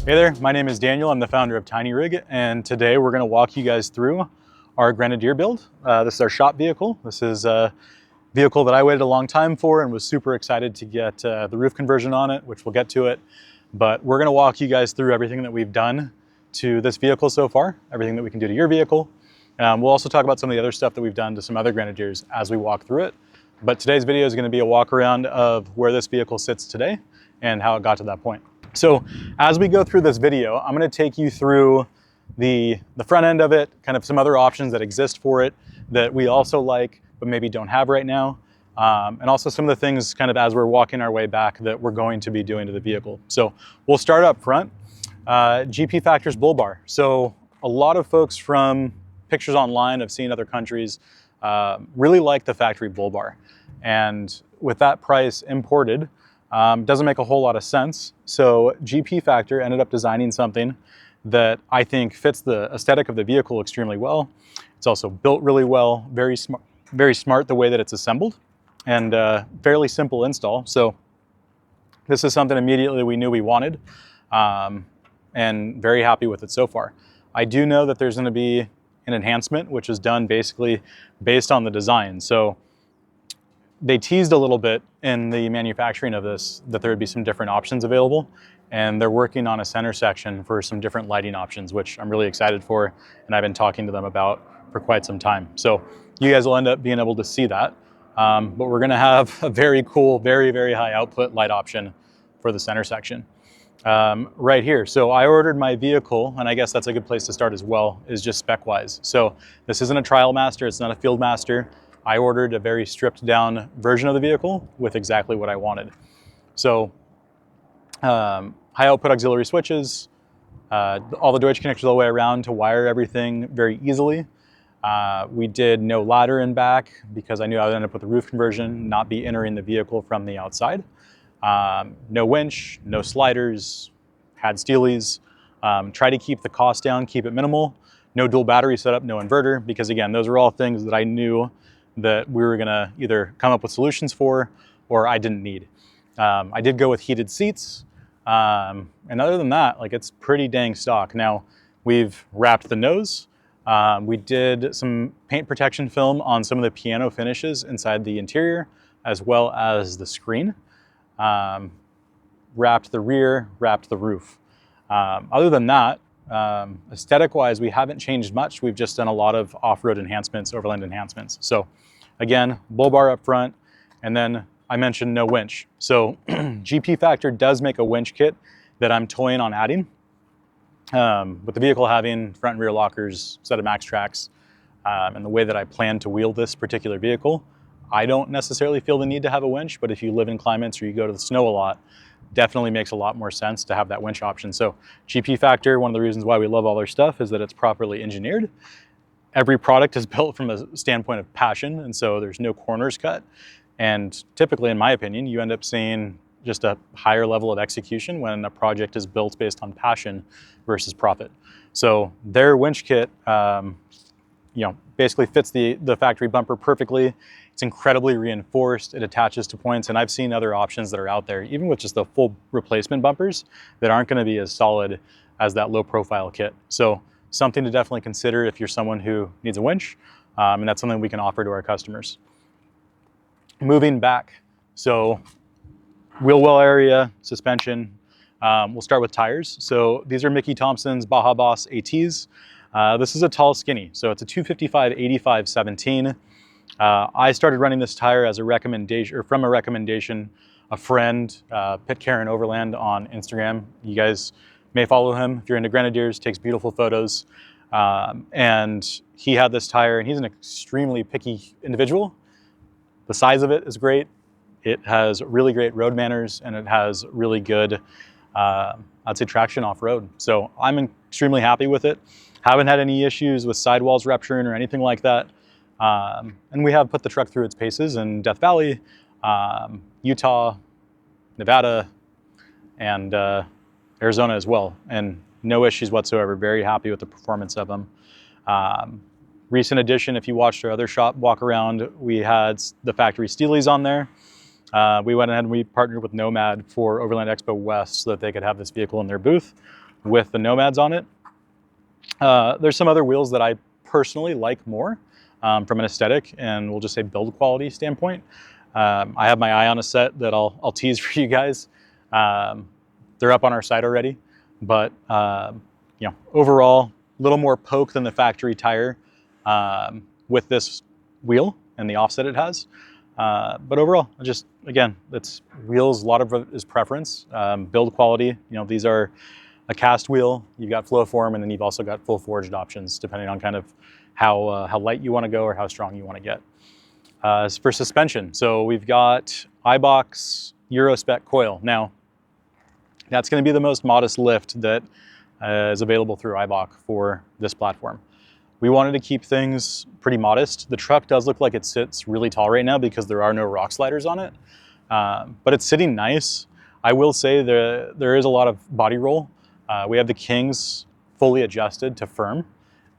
Hey there, my name is Daniel. I'm the founder of Tiny Rig, and today we're going to walk you guys through our Grenadier build. This is our shop vehicle. This is a vehicle that I waited a long time for and was super excited to get the roof conversion on it, which we'll get to it. But we're going to walk you guys through everything that we've done to this vehicle so far, everything that we can do to your vehicle. We'll also talk about some of the other stuff that we've done to some other Grenadiers as we walk through it. But today's video is going to be a walk around of where this vehicle sits today and how it got to that point. So as we go through this video, I'm going to take you through the front end of it, kind of some other options that exist for it that we also like, but maybe don't have right now. And also some of the things kind of as we're walking our way back that we're going to be doing to the vehicle. So we'll start up front. GP Factor's bull bar. So a lot of folks from pictures online have seen other countries really like the factory bull bar. And with that price imported, doesn't make a whole lot of sense. So GP Factor ended up designing something that I think fits the aesthetic of the vehicle extremely well. It's also built really well, very smart the way that it's assembled, and fairly simple install. So this is something immediately we knew we wanted, and very happy with it so far. I do know that there's going to be an enhancement, which is done basically based on the design. So they teased a little bit in the manufacturing of this that there would be some different options available, and they're working on a center section for some different lighting options, which I'm really excited for, and I've been talking to them about for quite some time. So you guys will end up being able to see that, but we're gonna have a very cool, very, very high output light option for the center section right here. So I ordered my vehicle, and I guess that's a good place to start as well, is just spec-wise. So this isn't a trial master, it's not a field master. I ordered a very stripped down version of the vehicle with exactly what I wanted. So high output auxiliary switches, all the Deutsch connectors all the way around to wire everything very easily. We did no ladder in back because I knew I would end up with the roof conversion, not be entering the vehicle from the outside. No winch, no sliders, had steelies. Try to keep the cost down, keep it minimal. No dual battery setup, no inverter, because again, those are all things that I knew that we were gonna either come up with solutions for or I didn't need. I did go with heated seats. And other than that, like, it's pretty dang stock. Now, we've wrapped the nose. We did some paint protection film on some of the piano finishes inside the interior, as well as the screen. Wrapped the rear, wrapped the roof. Other than that, aesthetic-wise, we haven't changed much. We've just done a lot of off-road enhancements, overland enhancements. So again, bull bar up front, and then I mentioned no winch. So GP Factor does make a winch kit that I'm toying on adding. With the vehicle having front and rear lockers, set of max tracks, and the way that I plan to wheel this particular vehicle, I don't necessarily feel the need to have a winch, but if you live in climates or you go to the snow a lot, definitely makes a lot more sense to have that winch option. So GP Factor, one of the reasons why we love all their stuff is that it's properly engineered. Every product is built from a standpoint of passion, and so there's no corners cut. And typically, in my opinion, you end up seeing just a higher level of execution when a project is built based on passion versus profit. So their winch kit, basically fits the factory bumper perfectly. It's incredibly reinforced. It attaches to points, and I've seen other options that are out there, even with just the full replacement bumpers, that aren't going to be as solid as that low profile kit. So something to definitely consider if you're someone who needs a winch, and that's something we can offer to our customers. Moving back, so wheel well area, suspension. We'll start with tires. So these are Mickey Thompson's Baja Boss ATs. This is a tall skinny, so it's a 255/85/17. I started running this tire as a recommendation, or from a recommendation, a friend, Pitcairn Overland on Instagram. You guys may follow him if you're into Grenadiers, takes beautiful photos. And he had this tire, and he's an extremely picky individual. The size of it is great. It has really great road manners, and it has really good, I'd say, traction off-road. So I'm extremely happy with it. Haven't had any issues with sidewalls rupturing or anything like that. And we have put the truck through its paces in Death Valley, Utah, Nevada, and Arizona as well. And no issues whatsoever. Very happy with the performance of them. Recent addition, if you watched our other shop walk around, we had the factory Steelies on there. We went ahead and we partnered with Nomad for Overland Expo West so that they could have this vehicle in their booth. with the Nomads on it. There's some other wheels that I personally like more from an aesthetic and we'll just say build quality standpoint. I have my eye on a set that I'll tease for you guys. They're up on our site already, but you know, overall, a little more poke than the factory tire with this wheel and the offset it has. But overall, just again, it's wheels. A lot of it is preference. Build quality. You know, these are a cast wheel. You've got flow form, and then you've also got full forged options, depending on kind of how light you want to go or how strong you want to get. As for suspension, so we've got iBox Euro spec coil. Now, that's going to be the most modest lift that is available through iBox for this platform. We wanted to keep things pretty modest. The truck does look like it sits really tall right now because there are no rock sliders on it, but it's sitting nice. I will say there is a lot of body roll. We have the Kings fully adjusted to firm,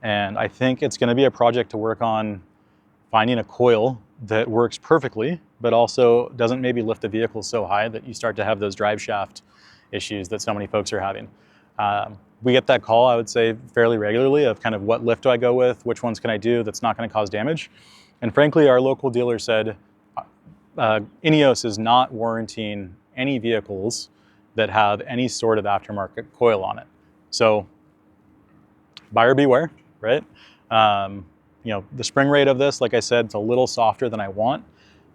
and I think it's going to be a project to work on finding a coil that works perfectly, but also doesn't maybe lift the vehicle so high that you start to have those drive shaft issues that so many folks are having. We get that call, I would say, fairly regularly of kind of what lift do I go with, which ones can I do that's not going to cause damage. And frankly, our local dealer said Ineos is not warranting any vehicles that have any sort of aftermarket coil on it. So buyer beware, right? You know, the spring rate of this, like I said, it's a little softer than I want,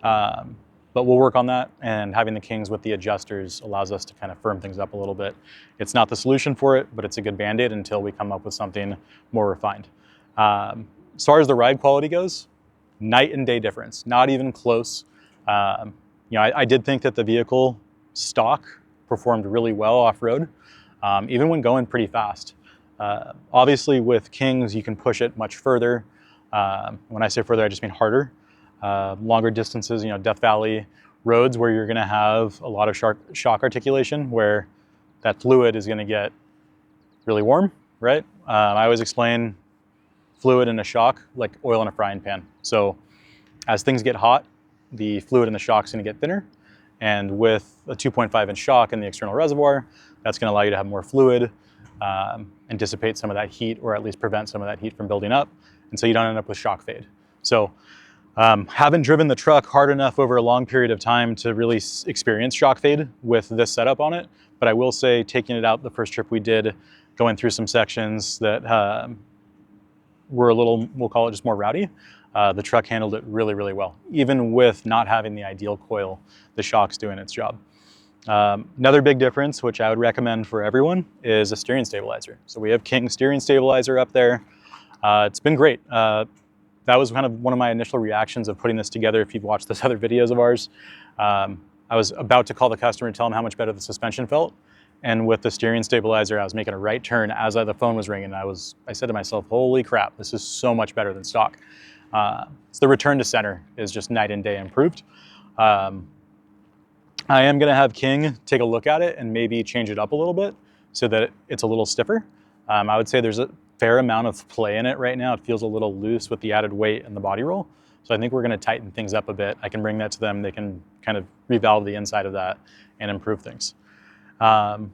but we'll work on that, and having the Kings with the adjusters allows us to kind of firm things up a little bit. It's not the solution for it, but it's a good Band-Aid until we come up with something more refined. As far as the ride quality goes, night and day difference, not even close. You know, I did think that the vehicle stock performed really well off-road, even when going pretty fast. Obviously with Kings, you can push it much further. When I say further, I just mean harder. Longer distances, you know, Death Valley roads where you're going to have a lot of shock articulation where that fluid is going to get really warm, right? I always explain fluid in a shock like oil in a frying pan. So as things get hot, the fluid in the shock is going to get thinner. And with a 2.5 inch shock in the external reservoir, that's going to allow you to have more fluid and dissipate some of that heat, or at least prevent some of that heat from building up. And so you don't end up with shock fade. So haven't driven the truck hard enough over a long period of time to really experience shock fade with this setup on it. But I will say, taking it out the first trip we did, going through some sections that were a little, we'll call it just more rowdy, the truck handled it really, really well. Even with not having the ideal coil, the shock's doing its job. Another big difference, which I would recommend for everyone, is a steering stabilizer. So we have King steering stabilizer up there. It's been great. That was kind of one of my initial reactions of putting this together. If you've watched those other videos of ours, I was about to call the customer and tell him how much better the suspension felt. And with the steering stabilizer, I was making a right turn as the phone was ringing. I said to myself, holy crap, this is so much better than stock. So the return to center is just night and day improved. I am going to have King take a look at it and maybe change it up a little bit so that it's a little stiffer. I would say there's a fair amount of play in it right now. It feels a little loose with the added weight and the body roll. So I think we're going to tighten things up a bit. I can bring that to them. They can kind of revalve the inside of that and improve things. Other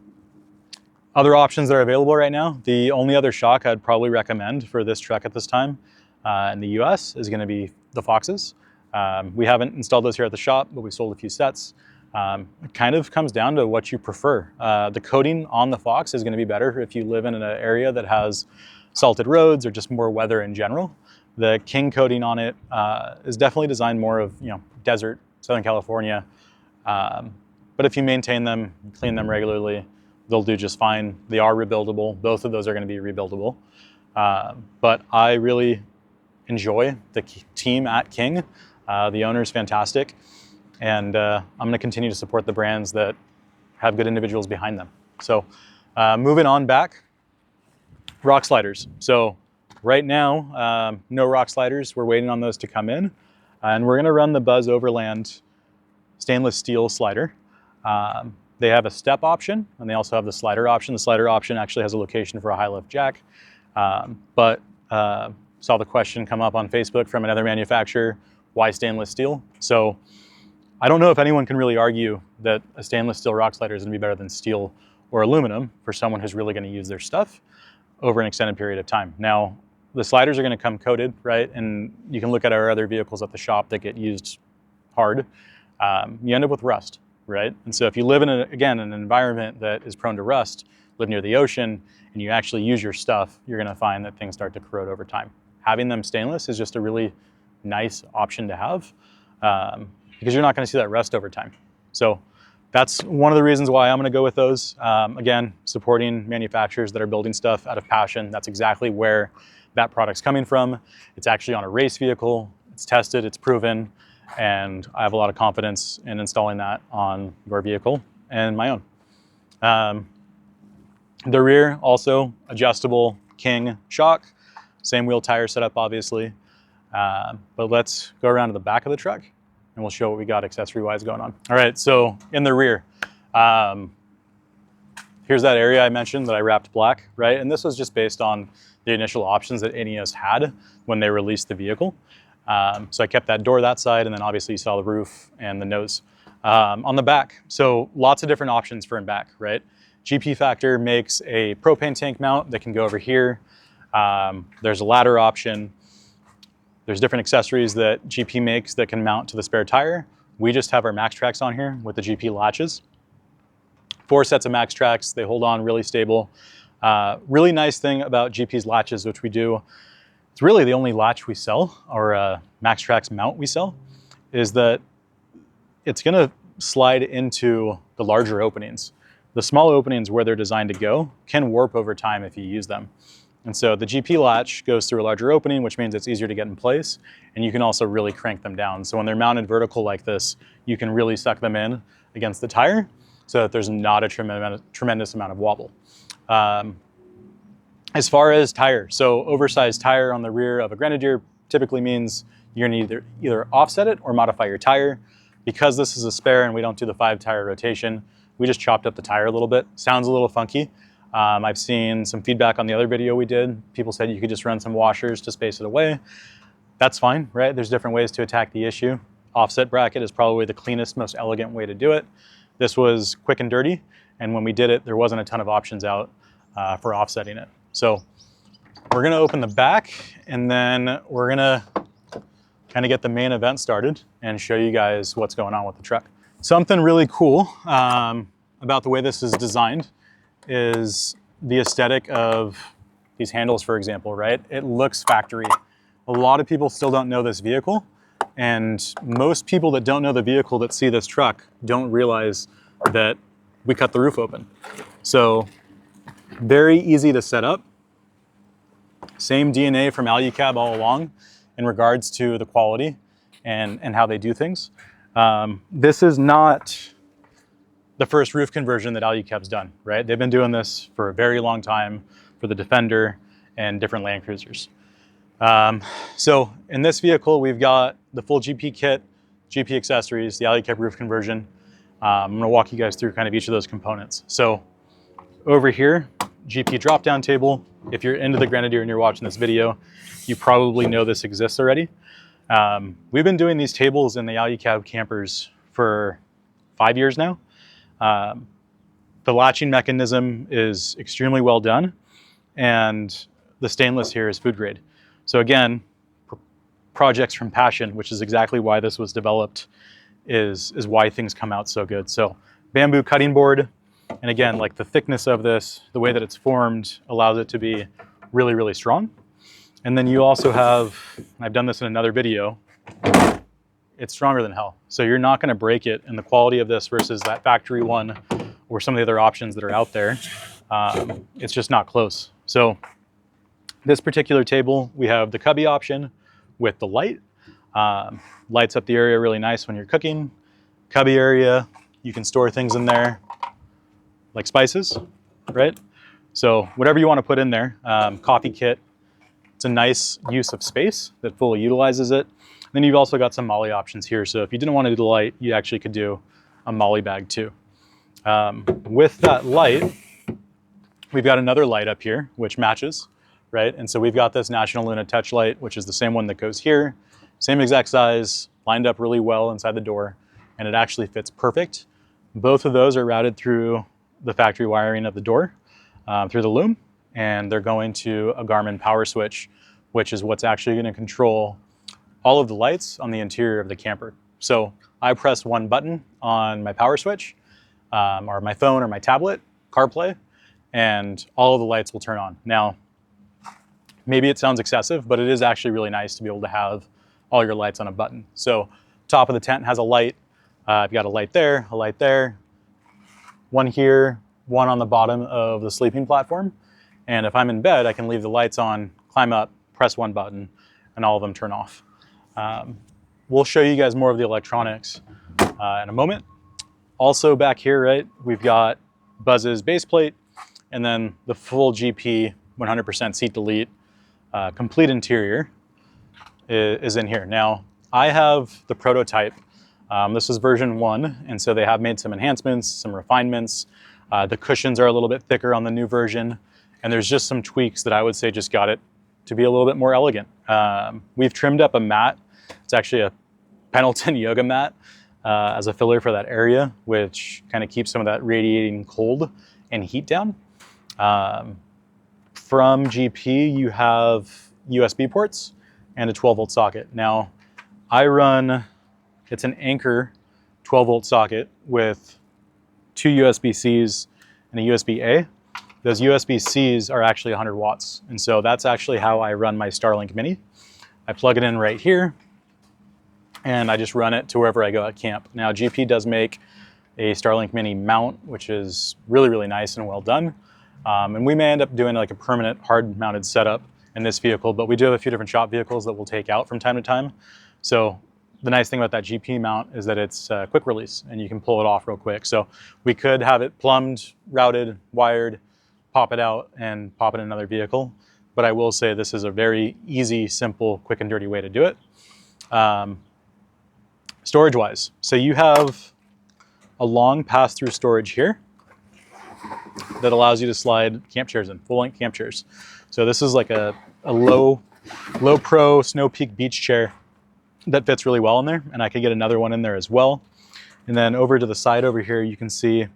options that are available right now, the only other shock I'd probably recommend for this truck at this time in the US is going to be the Foxes. We haven't installed those here at the shop, but we've sold a few sets. It kind of comes down to what you prefer. The coating on the Fox is going to be better if you live in an area that has salted roads or just more weather in general. The King coating on it is definitely designed more of, you know, desert, Southern California. But if you maintain them, clean them regularly, they'll do just fine. They are rebuildable. Both of those are going to be rebuildable. But I really enjoy the team at King. The owner's fantastic. And I'm going to continue to support the brands that have good individuals behind them. So moving on back, rock sliders. So right now, no rock sliders. We're waiting on those to come in. And we're going to run the Buzz Overland stainless steel slider. They have a step option, and they also have the slider option. The slider option actually has a location for a high lift jack. But saw the question come up on Facebook from another manufacturer, why stainless steel? So I don't know if anyone can really argue that a stainless steel rock slider is going to be better than steel or aluminum for someone who's really going to use their stuff over an extended period of time. Now, the sliders are going to come coated, right? And you can look at our other vehicles at the shop that get used hard. You end up with rust, right? And so if you live in, again, an environment that is prone to rust, live near the ocean, and you actually use your stuff, you're going to find that things start to corrode over time. Having them stainless is just a really nice option to have because you're not going to see that rust over time. So that's one of the reasons why I'm going to go with those. Again, supporting manufacturers that are building stuff out of passion. That's exactly where that product's coming from. It's actually on a race vehicle. It's tested, it's proven, and I have a lot of confidence in installing that on your vehicle and my own. The rear, also adjustable king shock. Same wheel tire setup, obviously. But let's go around to the back of the truck and we'll show what we got accessory-wise going on. All right, so in the rear, here's that area I mentioned that I wrapped black, right? And this was just based on the initial options that Ineos had when they released the vehicle. So I kept that door that side, and then obviously you saw the roof and the nose. On the back, so lots of different options for in back, right? GP Factor makes a propane tank mount that can go over here. There's a ladder option. There's different accessories that GP makes that can mount to the spare tire. We just have our Max Tracks on here with the GP latches. 4 sets of Max Tracks, they hold on really stable. Really nice thing about GP's latches, which we do, it's really the only latch we sell, or Max Tracks mount we sell, is that it's gonna slide into the larger openings. The small openings where they're designed to go can warp over time if you use them. And so the GP latch goes through a larger opening, which means it's easier to get in place, and you can also really crank them down. So when they're mounted vertical like this, you can really suck them in against the tire so that there's not a tremendous amount of wobble. As far as tire, so oversized tire on the rear of a Grenadier typically means you're gonna either offset it or modify your tire. Because this is a spare and we don't do the 5-tire rotation, we just chopped up the tire a little bit. Sounds a little funky. I've seen some feedback on the other video we did. People said you could just run some washers to space it away. That's fine, right? There's different ways to attack the issue. Offset bracket is probably the cleanest, most elegant way to do it. This was quick and dirty, and when we did it, there wasn't a ton of options out for offsetting it. So we're gonna open the back, and then we're gonna kind of get the main event started and show you guys what's going on with the truck. Something really cool about the way this is designed is the aesthetic of these handles, for example, right? It looks factory. A lot of people still don't know this vehicle, and most people that don't know the vehicle that see this truck don't realize that we cut the roof open. So very easy to set up. Same DNA from Alu-Cab all along in regards to the quality and how they do things. This is not the first roof conversion that Alu-Cab's done, right? They've been doing this for a very long time for the Defender and different Land Cruisers. So in this vehicle, we've got the full GP kit, GP accessories, the Alu-Cab roof conversion. I'm gonna walk you guys through kind of each of those components. So over here, GP drop-down table. If you're into the Grenadier and you're watching this video, you probably know this exists already. We've been doing these tables in the Alu-Cab campers for 5 years now. The latching mechanism is extremely well done, and the stainless here is food grade. So again, projects from passion, which is exactly why this was developed, is why things come out so good. So bamboo cutting board, and again, like the thickness of this, the way that it's formed allows it to be really, really strong. And then you also have, I've done this in another video, it's stronger than hell. So you're not gonna break it, and the quality of this versus that factory one or some of the other options that are out there, it's just not close. So this particular table, we have the cubby option with the light. Lights up the area really nice when you're cooking. Cubby area, you can store things in there like spices, right? So whatever you want to put in there, coffee kit, it's a nice use of space that fully utilizes it. Then you've also got some molly options here. So if you didn't want to do the light, you actually could do a molly bag too. With that light, we've got another light up here, which matches, right? And so we've got this National Luna Touch light, which is the same one that goes here, same exact size, lined up really well inside the door, and it actually fits perfect. Both of those are routed through the factory wiring of the door through the loom, and they're going to a Garmin power switch, which is what's actually going to control all of the lights on the interior of the camper. So I press one button on my power switch, or my phone or my tablet, CarPlay, and all of the lights will turn on. Now, maybe it sounds excessive, but it is actually really nice to be able to have all your lights on a button. So top of the tent has a light. I've got a light there, one here, one on the bottom of the sleeping platform. And if I'm in bed, I can leave the lights on, climb up, press one button, and all of them turn off. We'll show you guys more of the electronics in a moment. Also back here, right, we've got Buzz's base plate, and then the full GP 100% seat delete complete interior is in here. Now, I have the prototype. This is version 1, and so they have made some enhancements, some refinements. The cushions are a little bit thicker on the new version, and there's just some tweaks that I would say just got it to be a little bit more elegant. We've trimmed up a mat. It's actually a Pendleton yoga mat as a filler for that area, which kind of keeps some of that radiating cold and heat down. From GP, you have USB ports and a 12-volt socket. Now, I run, it's an Anchor 12-volt socket with 2 USB-Cs and a USB-A. Those USB-Cs are actually 100 watts. And so that's actually how I run my Starlink Mini. I plug it in right here, and I just run it to wherever I go at camp. Now, GP does make a Starlink Mini mount, which is really, really nice and well done. And we may end up doing like a permanent hard mounted setup in this vehicle, but we do have a few different shop vehicles that we'll take out from time to time. So the nice thing about that GP mount is that it's quick release and you can pull it off real quick. So we could have it plumbed, routed, wired, pop it out and pop it in another vehicle. But I will say this is a very easy, simple, quick and dirty way to do it. Storage wise, so you have a long pass-through storage here that allows you to slide camp chairs in, full-length camp chairs. So this is like a low pro Snow Peak beach chair that fits really well in there, and I could get another one in there as well. And then over to the side over here, you can see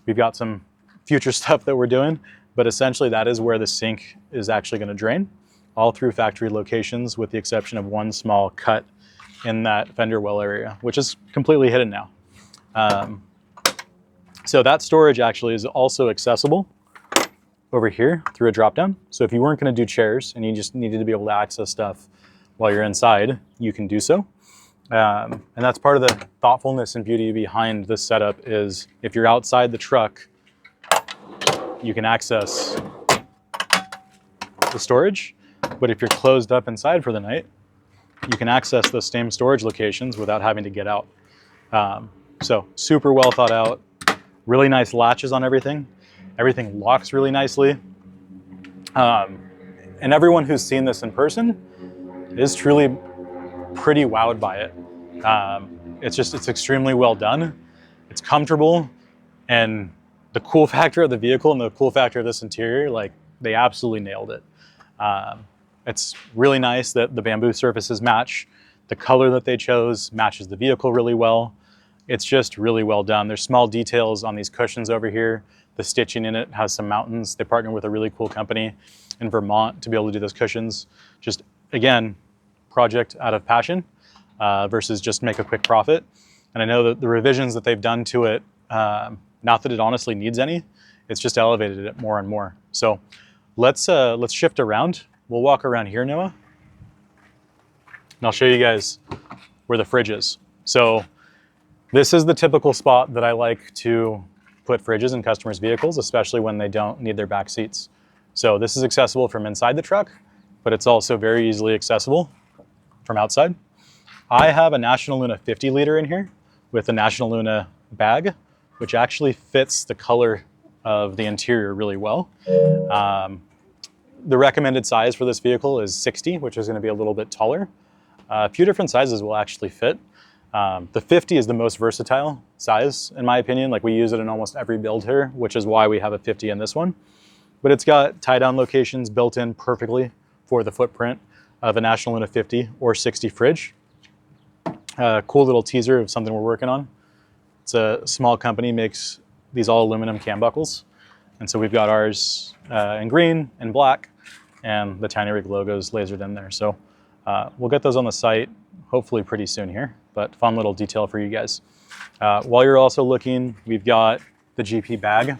we've got some future stuff that we're doing, but essentially that is where the sink is actually going to drain, all through factory locations with the exception of one small cut in that fender well area, which is completely hidden now. So that storage actually is also accessible over here through a drop down. So if you weren't going to do chairs and you just needed to be able to access stuff while you're inside, you can do so. And that's part of the thoughtfulness and beauty behind this setup is if you're outside the truck, you can access the storage. But if you're closed up inside for the night, you can access those same storage locations without having to get out. So super well thought out. Really nice latches on everything. Everything locks really nicely. And everyone who's seen this in person is truly pretty wowed by it. It's extremely well done. It's comfortable, and the cool factor of the vehicle and the cool factor of this interior, like they absolutely nailed it. It's really nice that the bamboo surfaces match. The color that they chose matches the vehicle really well. It's just really well done. There's small details on these cushions over here. The stitching in it has some mountains. They partner with a really cool company in Vermont to be able to do those cushions. Just, again, project out of passion versus just make a quick profit. And I know that the revisions that they've done to it, not that it honestly needs any, it's just elevated it more and more. So let's shift around. We'll walk around here, Noah, and I'll show you guys where the fridge is. So this is the typical spot that I like to put fridges in customers' vehicles, especially when they don't need their back seats. So this is accessible from inside the truck, but it's also very easily accessible from outside. I have a National Luna 50 liter in here with a National Luna bag, which actually fits the color of the interior really well. The recommended size for this vehicle is 60, which is going to be a little bit taller. A few different sizes will actually fit. The 50 is the most versatile size, in my opinion. Like we use it in almost every build here, which is why we have a 50 in this one. But it's got tie-down locations built in perfectly for the footprint of a National Luna 50 or 60 fridge. Cool little teaser of something we're working on. It's a small company, makes these all aluminum cam buckles. And so we've got ours in green and black, and the Tiny Rig logo's lasered in there. So we'll get those on the site hopefully pretty soon here, but fun little detail for you guys. While you're also looking, we've got the GP bag.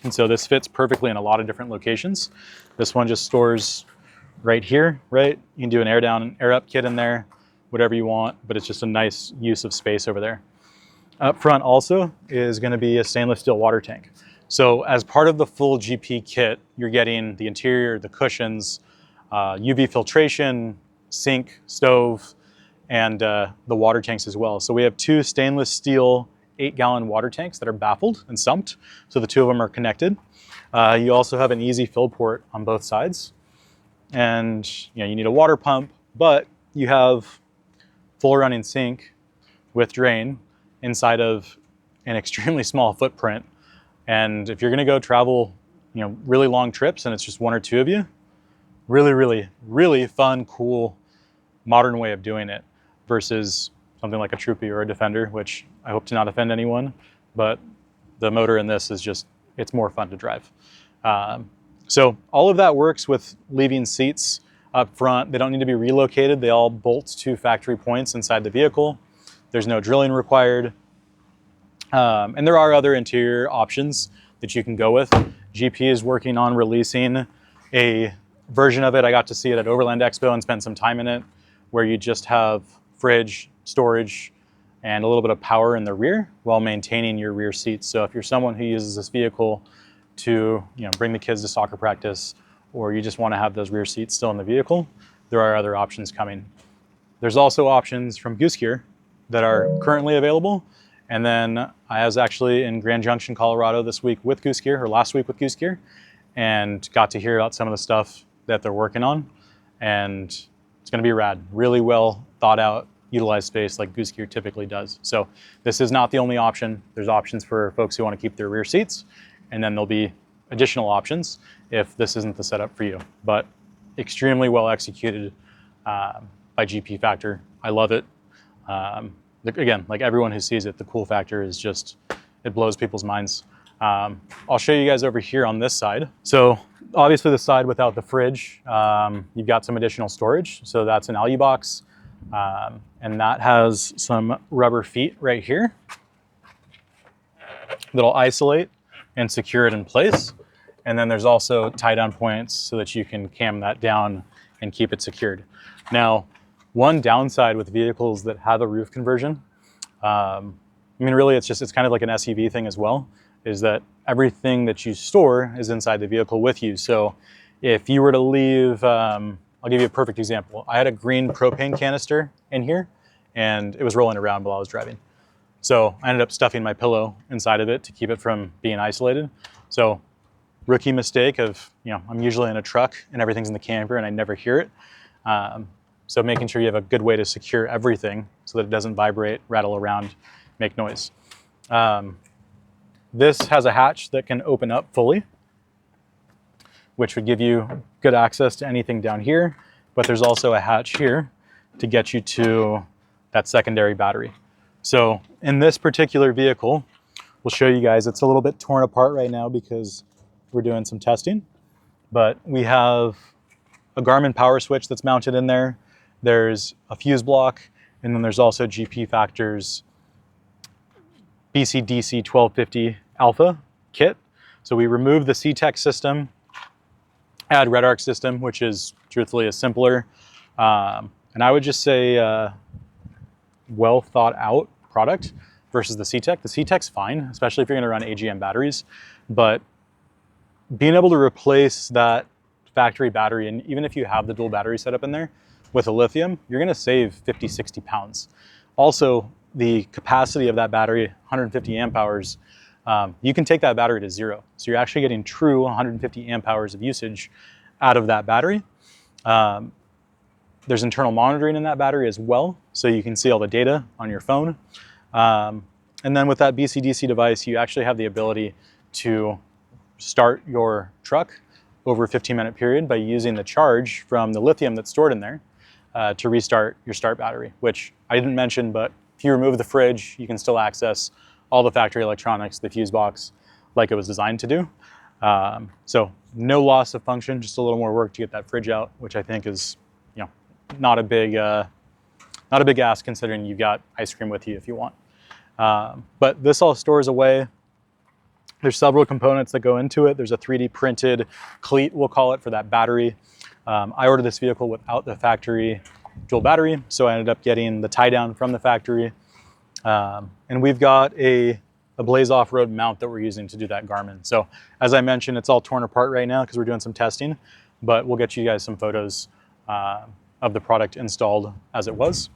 And so this fits perfectly in a lot of different locations. This one just stores right here, right? You can do an air down and air up kit in there, whatever you want, but it's just a nice use of space over there. Up front also is going to be a stainless steel water tank. So as part of the full GP kit, you're getting the interior, the cushions, UV filtration, sink, stove, and the water tanks as well. So we have two stainless steel 8-gallon water tanks that are baffled and sumped. So the two of them are connected. You also have an easy fill port on both sides. And you need a water pump, but you have full running sink with drain inside of an extremely small footprint. And if you're gonna go travel, really long trips and it's just one or two of you, really, really, really fun, cool, modern way of doing it versus something like a Troopy or a Defender, which I hope to not offend anyone, but the motor in this is just, it's more fun to drive. So all of that works with leaving seats up front. They don't need to be relocated. They all bolt to factory points inside the vehicle. There's no drilling required. And there are other interior options that you can go with. GP is working on releasing a version of it. I got to see it at Overland Expo and spend some time in it, where you just have fridge, storage, and a little bit of power in the rear while maintaining your rear seats. So if you're someone who uses this vehicle to bring the kids to soccer practice, or you just want to have those rear seats still in the vehicle, there are other options coming. There's also options from Goose Gear that are currently available. And then I was actually in Grand Junction, Colorado this week with Goose Gear, or last week with Goose Gear, and got to hear about some of the stuff that they're working on. And it's gonna be rad, really well thought out, utilized space like Goose Gear typically does. So this is not the only option. There's options for folks who want to keep their rear seats, and then there'll be additional options if this isn't the setup for you. But extremely well executed by GP Factor. I love it. Again, like everyone who sees it, the cool factor is just, it blows people's minds. I'll show you guys over here on this side. So obviously the side without the fridge, you've got some additional storage. So that's an Alu-box, and that has some rubber feet right here that'll isolate and secure it in place. And then there's also tie down points so that you can cam that down and keep it secured. Now, one downside with vehicles that have a roof conversion, really it's kind of like an SUV thing as well, is that everything that you store is inside the vehicle with you. So if you were to leave, I'll give you a perfect example. I had a green propane canister in here and it was rolling around while I was driving. So I ended up stuffing my pillow inside of it to keep it from being isolated. So rookie mistake of, I'm usually in a truck and everything's in the camper and I never hear it. So making sure you have a good way to secure everything so that it doesn't vibrate, rattle around, make noise. This has a hatch that can open up fully, which would give you good access to anything down here. But there's also a hatch here to get you to that secondary battery. So in this particular vehicle, we'll show you guys, it's a little bit torn apart right now because we're doing some testing, but we have a Garmin power switch that's mounted in there. There's a fuse block, and then there's also GP Factor's BC-DC 1250 Alpha kit. So we remove the C-Tech system, add Red Arc system, which is truthfully a simpler, and I would just say well thought out product versus the C-Tech. The C-Tech's fine, especially if you're gonna run AGM batteries, but being able to replace that factory battery, and even if you have the dual battery setup in there with a lithium, you're gonna save 50, 60 pounds. Also, the capacity of that battery, 150 amp hours, you can take that battery to zero. So you're actually getting true 150 amp hours of usage out of that battery. There's internal monitoring in that battery as well, so you can see all the data on your phone. And then with that BC-DC device, you actually have the ability to start your truck over a 15-minute period by using the charge from the lithium that's stored in there to restart your start battery, which I didn't mention, but if you remove the fridge, you can still access all the factory electronics, the fuse box, like it was designed to do. So no loss of function, just a little more work to get that fridge out, which I think is, you know, not a big ask considering you've got ice cream with you if you want. But this all stores away. There's several components that go into it. There's a 3D printed cleat, we'll call it, for that battery. I ordered this vehicle without the factory dual battery, so I ended up getting the tie down from the factory. And we've got a Blaze off-road mount that we're using to do that Garmin. So as I mentioned, it's all torn apart right now because we're doing some testing, but we'll get you guys some photos of the product installed as it was.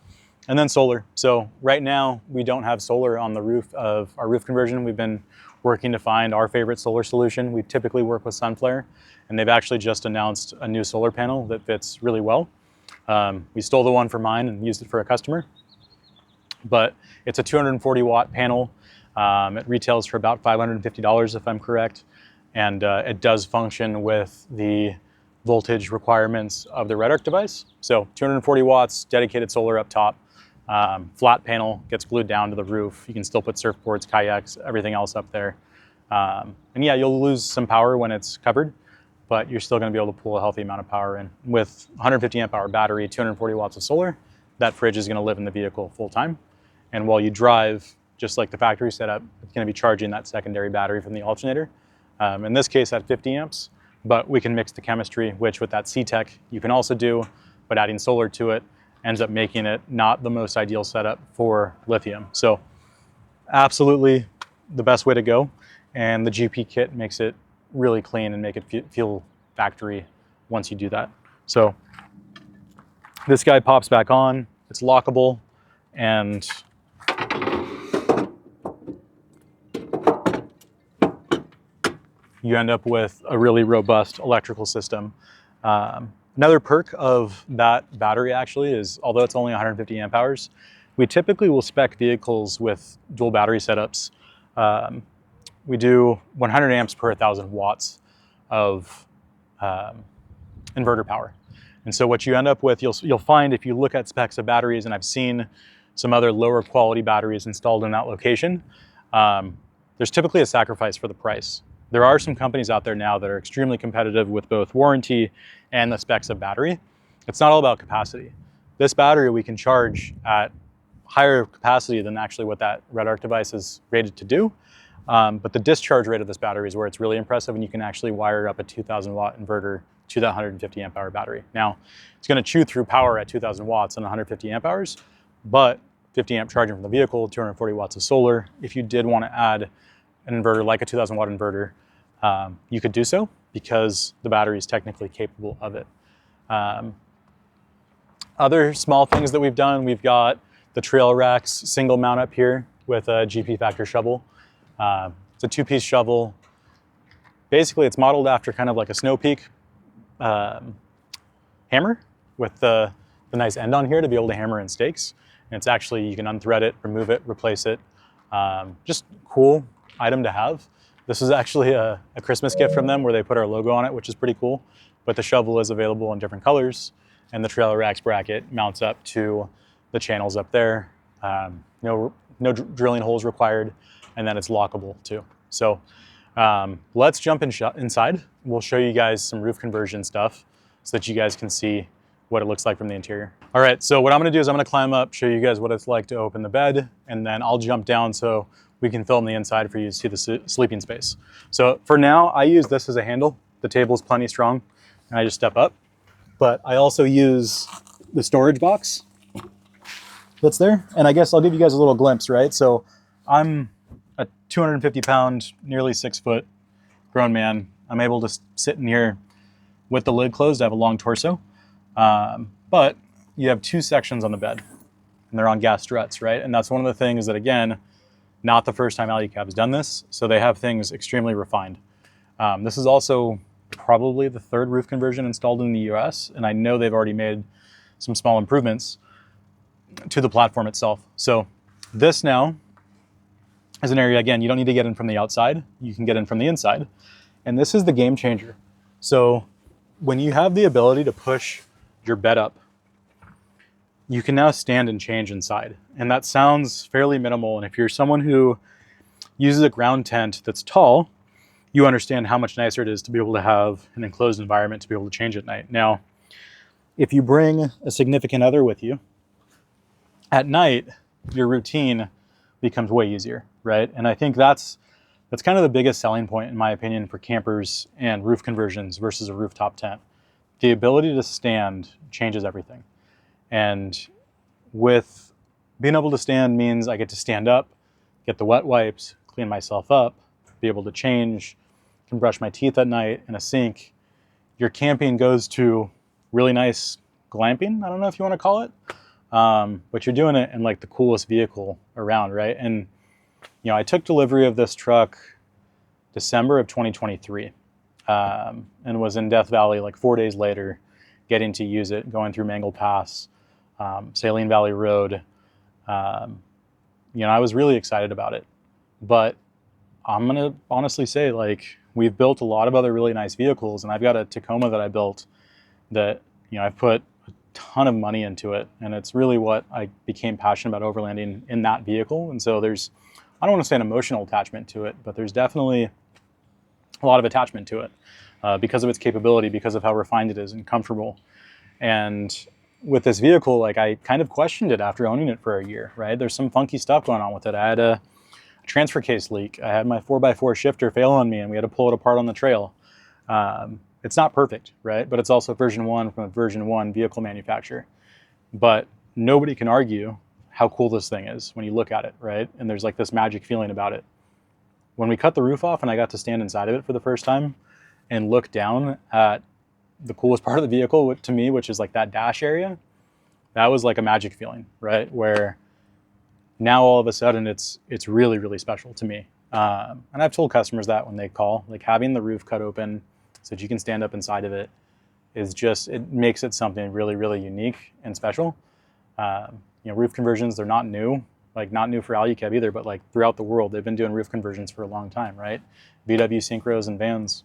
And then solar. So right now we don't have solar on the roof of our roof conversion. We've been working to find our favorite solar solution. We typically work with Sunflare, and they've actually just announced a new solar panel that fits really well. We stole the one for mine and used it for a customer, but it's a 240 watt panel. It retails for about $550 if I'm correct. And it does function with the voltage requirements of the RedArc device. So 240 watts, dedicated solar up top, flat panel, gets glued down to the roof. You can still put surfboards, kayaks, everything else up there. And yeah, you'll lose some power when it's covered, but you're still gonna be able to pull a healthy amount of power in. With 150 amp hour battery, 240 watts of solar, that fridge is gonna live in the vehicle full time. And while you drive, just like the factory setup, it's gonna be charging that secondary battery from the alternator. In this case at 50 amps, but we can mix the chemistry, which with that C-Tech you can also do, but adding solar to it ends up making it not the most ideal setup for lithium. So absolutely the best way to go. And the GP kit makes it really clean and make it feel factory once you do that. So this guy pops back on, it's lockable, and you end up with a really robust electrical system. Another perk of that battery actually is, although it's only 150 amp hours, we typically will spec vehicles with dual battery setups. We do 100 amps per 1,000 watts of inverter power. And so what you end up with, you'll find if you look at specs of batteries, and I've seen some other lower quality batteries installed in that location, there's typically a sacrifice for the price. There are some companies out there now that are extremely competitive with both warranty and the specs of battery. It's not all about capacity. This battery we can charge at higher capacity than actually what that RedArc device is rated to do. But the discharge rate of this battery is where it's really impressive, and you can actually wire up a 2,000 watt inverter to that 150 amp hour battery. Now, it's gonna chew through power at 2,000 watts and 150 amp hours, but 50 amp charging from the vehicle, 240 watts of solar. If you did wanna add an inverter like a 2,000 watt inverter, you could do so because the battery is technically capable of it. Other small things that we've done, we've got the trail racks single mount up here with a GP Factor shovel. It's a two-piece shovel. Basically, it's modeled after kind of like a Snow Peak hammer with the nice end on here to be able to hammer in stakes. And it's actually, you can unthread it, remove it, replace it. Just cool item to have. This is actually a Christmas gift from them where they put our logo on it, which is pretty cool. But the shovel is available in different colors, and the trailer racks bracket mounts up to the channels up there. No drilling holes required, and then it's lockable too. So let's jump inside. We'll show you guys some roof conversion stuff so that you guys can see what it looks like from the interior. All right, so what I'm gonna do is I'm gonna climb up, show you guys what it's like to open the bed, and then I'll jump down so we can film the inside for you to see the sleeping space. So for now, I use this as a handle. The table is plenty strong, and I just step up. But I also use the storage box that's there. And I guess I'll give you guys a little glimpse, right? So I'm a 250 pound, nearly 6 foot grown man. I'm able to sit in here with the lid closed. I have a long torso. But you have two sections on the bed, and they're on gas struts, right? And that's one of the things that, again, not the first time Alu-Cab has done this, so they have things extremely refined. This is also probably the third roof conversion installed in the US, and I know they've already made some small improvements to the platform itself. So this now is an area, again, you don't need to get in from the outside, you can get in from the inside. And this is the game changer. So when you have the ability to push your bed up, you can now stand and change inside. And that sounds fairly minimal. And if you're someone who uses a ground tent that's tall, you understand how much nicer it is to be able to have an enclosed environment to be able to change at night. Now, if you bring a significant other with you, at night, your routine becomes way easier, right? And I think that's kind of the biggest selling point, in my opinion, for campers and roof conversions versus a rooftop tent. The ability to stand changes everything. And with being able to stand means I get to stand up, get the wet wipes, clean myself up, be able to change, can brush my teeth at night in a sink. Your camping goes to really nice glamping, I don't know if you want to call it, but you're doing it in like the coolest vehicle around, right? And you know, I took delivery of this truck December of 2023, and was in Death Valley like 4 days later, getting to use it, going through Mangle Pass, Saline Valley Road. You know, I was really excited about it, but I'm gonna honestly say, like, we've built a lot of other really nice vehicles, and I've got a Tacoma that I built that, you know, I've put a ton of money into it, and it's really what I became passionate about overlanding in that vehicle. And so there's, I don't want to say an emotional attachment to it, but there's definitely a lot of attachment to it because of its capability, because of how refined it is and comfortable. And with this vehicle, like, I kind of questioned it after owning it for a year, right? There's some funky stuff going on with it. I had a transfer case leak. I had my 4x4 shifter fail on me and we had to pull it apart on the trail. It's not perfect, right? But it's also version 1 from a version 1 vehicle manufacturer. But nobody can argue how cool this thing is when you look at it, right? And there's like this magic feeling about it. When we cut the roof off and I got to stand inside of it for the first time and look down at the coolest part of the vehicle to me, which is like that dash area, that was like a magic feeling, right? Where now all of a sudden it's really, really special to me. And I've told customers that when they call, like, having the roof cut open so that you can stand up inside of it is just, it makes it something really, really unique and special. You know, roof conversions, they're not new, like not new for Alu-Cab either, but like throughout the world, they've been doing roof conversions for a long time, right? VW synchros and vans.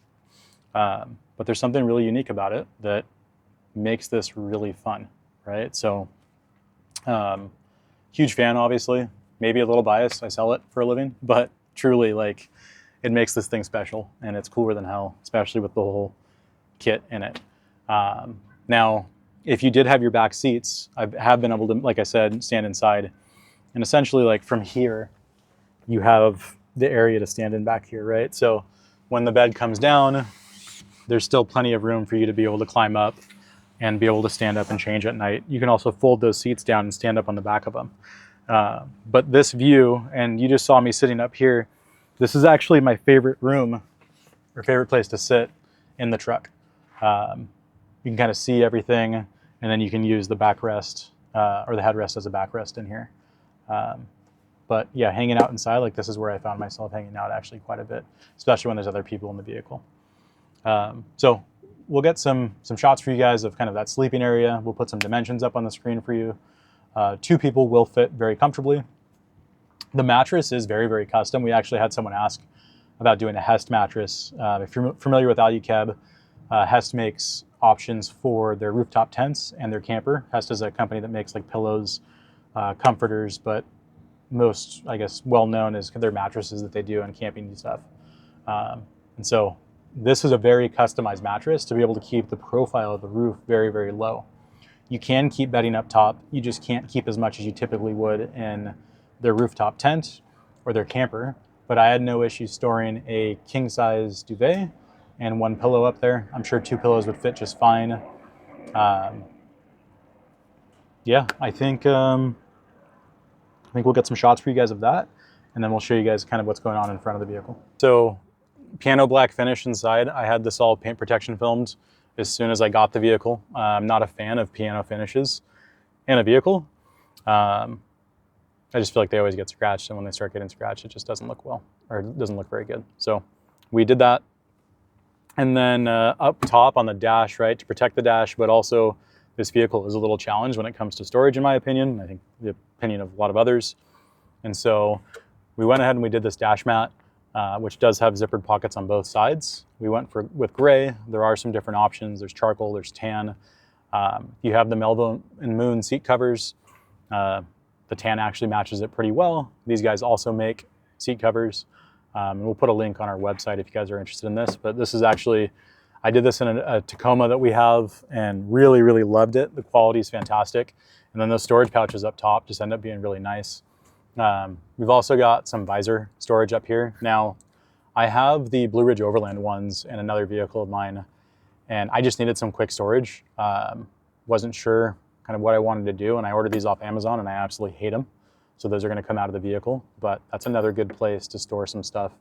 But there's something really unique about it that makes this really fun, right? So, huge fan, obviously, maybe a little biased. I sell it for a living, but truly, like, it makes this thing special, and it's cooler than hell, especially with the whole kit in it. Now, if you did have your back seats, I have been able to, like I said, stand inside, and essentially, like, from here, you have the area to stand in back here, right? So when the bed comes down, there's still plenty of room for you to be able to climb up and be able to stand up and change at night. You can also fold those seats down and stand up on the back of them. But this view, and you just saw me sitting up here, this is actually my favorite room or favorite place to sit in the truck. You can kind of see everything, and then you can use the backrest or the headrest as a backrest in here. But yeah, hanging out inside, like, this is where I found myself hanging out actually quite a bit, especially when there's other people in the vehicle. So we'll get some shots for you guys of kind of that sleeping area. We'll put some dimensions up on the screen for you. 2 people will fit very comfortably. The mattress is very, very custom. We actually had someone ask about doing a Hest mattress. If you're familiar with Alu-Cab, Hest makes options for their rooftop tents and their camper. Hest is a company that makes like pillows, comforters, but most, I guess, well known is their mattresses that they do on camping stuff. And so this is a very customized mattress to be able to keep the profile of the roof very, very low. You can keep bedding up top. You just can't keep as much as you typically would in their rooftop tent or their camper. But I had no issue storing a king size duvet and 1 pillow up there. I'm sure 2 pillows would fit just fine. Yeah, I think we'll get some shots for you guys of that, and then we'll show you guys kind of what's going on in front of the vehicle. So, piano black finish inside. I had this all paint protection filmed as soon as I got the vehicle. I'm not a fan of piano finishes in a vehicle. I just feel like they always get scratched, and when they start getting scratched, it just doesn't look well, or it doesn't look very good. So we did that. And then up top on the dash, right, to protect the dash, but also this vehicle is a little challenged when it comes to storage, in my opinion. I think the opinion of a lot of others. And so we went ahead and we did this dash mat, which does have zippered pockets on both sides. We went with gray. There are some different options. There's charcoal, there's tan. You have the Melville and Moon seat covers. The tan actually matches it pretty well. These guys also make seat covers. And we'll put a link on our website if you guys are interested in this. But this is actually, I did this in a Tacoma that we have and really, really loved it. The quality is fantastic. And then those storage pouches up top just end up being really nice. We've also got some visor storage up here. Now, I have the Blue Ridge Overland ones in another vehicle of mine, and I just needed some quick storage. Wasn't sure kind of what I wanted to do, and I ordered these off Amazon, and I absolutely hate them. So those are going to come out of the vehicle, but that's another good place to store some stuff.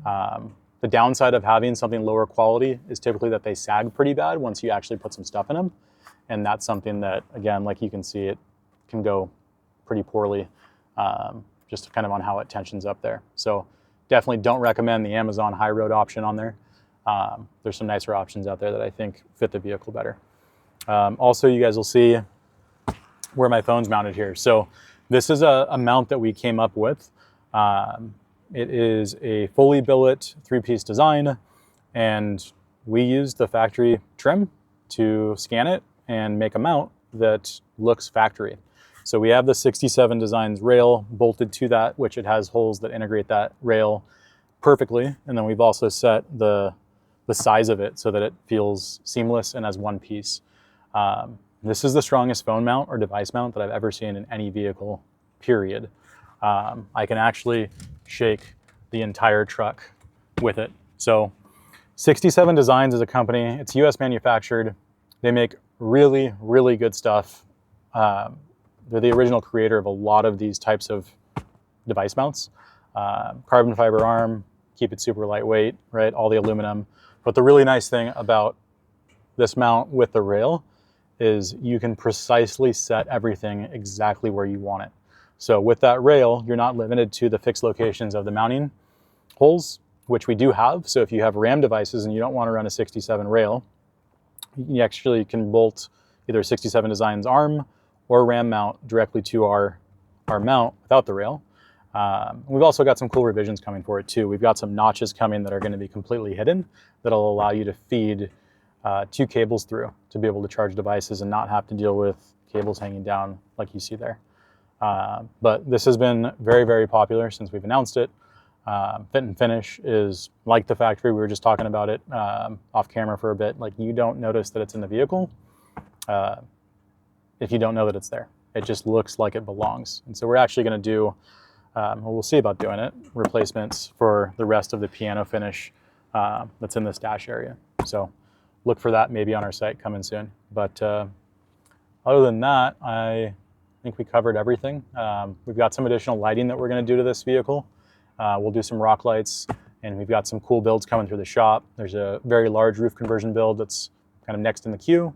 The downside of having something lower quality is typically that they sag pretty bad once you actually put some stuff in them. And that's something that, again, like you can see, it can go pretty poorly, just kind of on how it tensions up there. So definitely don't recommend the Amazon high road option on there. There's some nicer options out there that I think fit the vehicle better. Also, you guys will see where my phone's mounted here. So this is a mount that we came up with. It is a fully billet 3-piece design, and we used the factory trim to scan it and make a mount that looks factory. So we have the 67 Designs rail bolted to that, which it has holes that integrate that rail perfectly. And then we've also set the size of it so that it feels seamless and as one piece. This is the strongest phone mount or device mount that I've ever seen in any vehicle, period. I can actually shake the entire truck with it. So 67 Designs is a company, it's US manufactured. They make really, really good stuff. They're the original creator of a lot of these types of device mounts. Carbon fiber arm, keep it super lightweight, right? All the aluminum. But the really nice thing about this mount with the rail is you can precisely set everything exactly where you want it. So with that rail, you're not limited to the fixed locations of the mounting holes, which we do have. So if you have RAM devices and you don't want to run a 67 rail, you actually can bolt either a 67 Designs arm or RAM mount directly to our mount without the rail. We've also got some cool revisions coming for it too. We've got some notches coming that are going to be completely hidden that'll allow you to feed 2 cables through to be able to charge devices and not have to deal with cables hanging down like you see there. But this has been very, very popular since we've announced it. Fit and finish is like the factory. We were just talking about it off camera for a bit. Like, you don't notice that it's in the vehicle if you don't know that it's there. It just looks like it belongs. And so we're actually going to do, or we'll see about doing it, replacements for the rest of the piano finish that's in this dash area. So look for that maybe on our site coming soon. But other than that, I think we covered everything. We've got some additional lighting that we're going to do to this vehicle. We'll do some rock lights, and we've got some cool builds coming through the shop. There's a very large roof conversion build that's kind of next in the queue.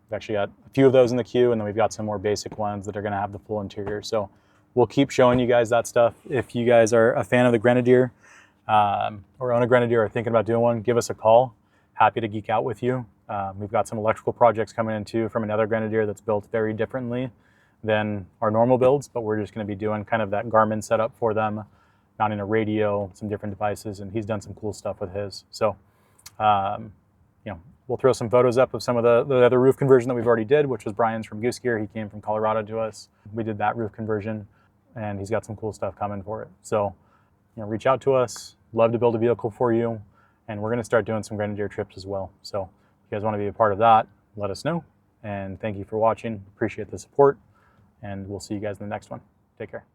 We've actually got a few of those in the queue, and then we've got some more basic ones that are going to have the full interior. So we'll keep showing you guys that stuff. If you guys are a fan of the Grenadier or own a Grenadier or thinking about doing one, give us a call. Happy to geek out with you. We've got some electrical projects coming in too from another Grenadier that's built very differently than our normal builds, but we're just going to be doing kind of that Garmin setup for them, mounting a radio, some different devices, and he's done some cool stuff with his. So, you know, we'll throw some photos up of some of the other roof conversion that we've already did, which was Brian's from Goose Gear. He came from Colorado to us. We did that roof conversion, and he's got some cool stuff coming for it. So, you know, reach out to us. Love to build a vehicle for you, and we're going to start doing some Grenadier trips as well. So, if you guys want to be a part of that, let us know. And thank you for watching. Appreciate the support. And we'll see you guys in the next one. Take care.